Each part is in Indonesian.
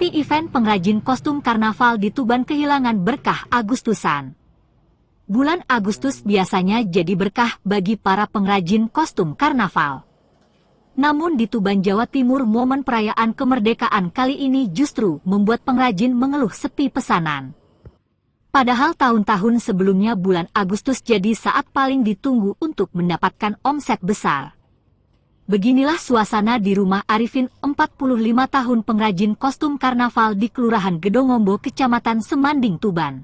sepi event pengrajin kostum karnaval di Tuban kehilangan berkah Agustusan. Bulan Agustus biasanya jadi berkah bagi para pengrajin kostum karnaval. Namun di Tuban, Jawa Timur, momen perayaan kemerdekaan kali ini justru membuat pengrajin mengeluh sepi pesanan. Padahal tahun-tahun sebelumnya bulan Agustus jadi saat paling ditunggu untuk mendapatkan omset besar. Beginilah suasana di rumah Arifin, 45 tahun pengrajin kostum karnaval di Kelurahan Gedongombo, Kecamatan Semanding, Tuban.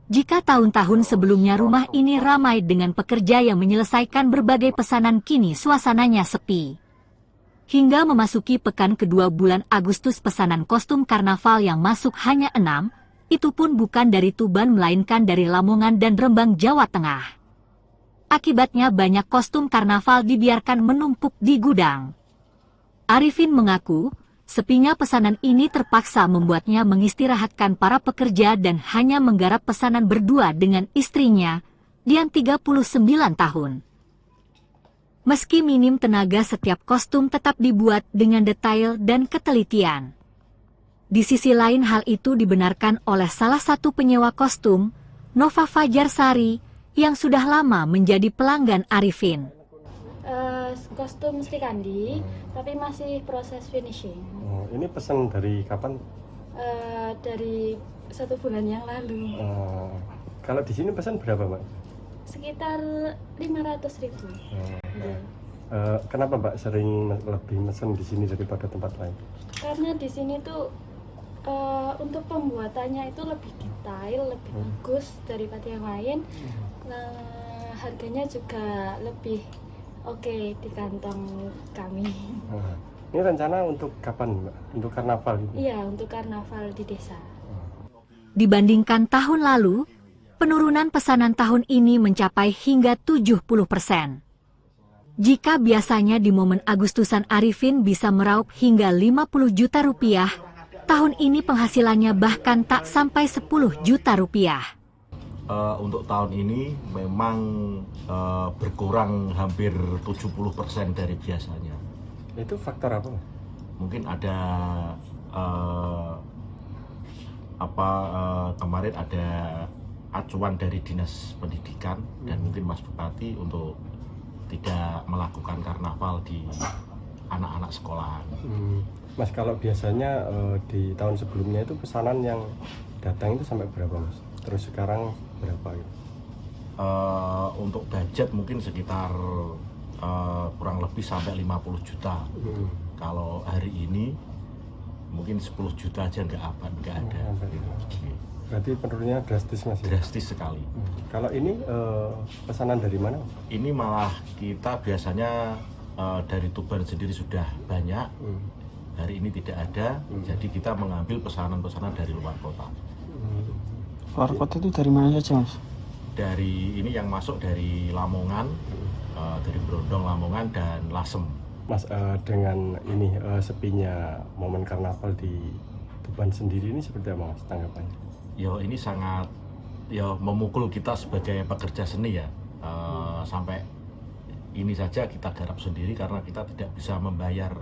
Jika tahun-tahun sebelumnya rumah ini ramai dengan pekerja yang menyelesaikan berbagai pesanan, kini suasananya sepi. Hingga memasuki pekan kedua bulan Agustus, pesanan kostum karnaval yang masuk hanya 6, itu pun bukan dari Tuban melainkan dari Lamongan dan Rembang, Jawa Tengah. Akibatnya banyak kostum karnaval dibiarkan menumpuk di gudang. Arifin mengaku, sepinya pesanan ini terpaksa membuatnya mengistirahatkan para pekerja dan hanya menggarap pesanan berdua dengan istrinya, Dian, 39 tahun. Meski minim tenaga, setiap kostum tetap dibuat dengan detail dan ketelitian. Di sisi lain, hal itu dibenarkan oleh salah satu penyewa kostum, Nova Fajarsari, yang sudah lama menjadi pelanggan Arifin. Kostum Sri Kandi, tapi masih proses finishing. Ini pesan dari kapan? Dari 1 bulan yang lalu. Kalau di sini pesan berapa, Mbak? Sekitar 500.000. Kenapa Mbak sering lebih mesen di sini daripada tempat lain? Karena di sini tuh untuk pembuatannya itu lebih detail, lebih bagus daripada yang lain. Nah, harganya juga lebih oke di kantong kami. Ini rencana untuk kapan, Mbak? Untuk karnaval gitu? Iya, untuk karnaval di desa. Dibandingkan tahun lalu, penurunan pesanan tahun ini mencapai hingga 70%. Jika biasanya di momen Agustusan Arifin bisa meraup hingga 50 juta rupiah, tahun ini penghasilannya bahkan tak sampai 10 juta rupiah. Untuk tahun ini memang berkurang hampir 70% dari biasanya. Itu faktor apa? Mungkin ada kemarin ada acuan dari Dinas Pendidikan dan mungkin Mas Bupati untuk tidak melakukan karnaval di anak-anak sekolahan. Mas, kalau biasanya di tahun sebelumnya itu pesanan yang datang itu sampai berapa, Mas? Terus sekarang berapa gitu? Untuk budget mungkin sekitar kurang lebih sampai 50 juta. Kalau hari ini mungkin 10 juta aja nggak ada. Berarti penurunannya drastis, Mas? Drastis sekali. Kalau ini pesanan dari mana? Ini malah kita biasanya dari Tuban sendiri sudah banyak. Hari ini tidak ada, jadi kita mengambil pesanan-pesanan dari luar kota. Luar kota itu dari mana saja, Mas? Dari ini yang masuk dari Lamongan, dari Brondong, Lamongan, dan Lasem. Mas, dengan ini sepinya momen karnaval di Tuban sendiri ini seperti apa, Mas, tanggapannya? Yo, ini sangat memukul kita sebagai pekerja seni ya. Sampai ini saja kita garap sendiri karena kita tidak bisa membayar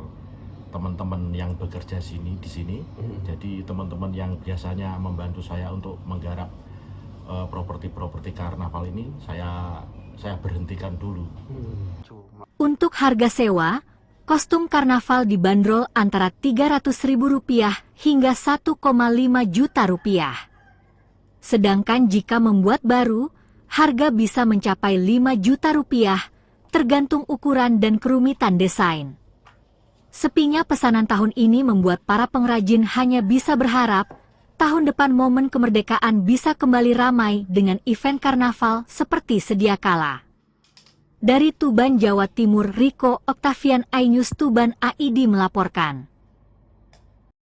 teman-teman yang bekerja di sini. Jadi teman-teman yang biasanya membantu saya untuk menggarap properti karnaval ini saya berhentikan dulu. Untuk harga sewa, kostum karnaval dibanderol antara Rp300.000 hingga Rp1,5 juta. Sedangkan jika membuat baru, harga bisa mencapai Rp5 juta, tergantung ukuran dan kerumitan desain. Sepinya pesanan tahun ini membuat para pengrajin hanya bisa berharap tahun depan momen kemerdekaan bisa kembali ramai dengan event karnaval seperti sedia kala. Dari Tuban, Jawa Timur, Riko Octavian, iNews Tuban, AID melaporkan.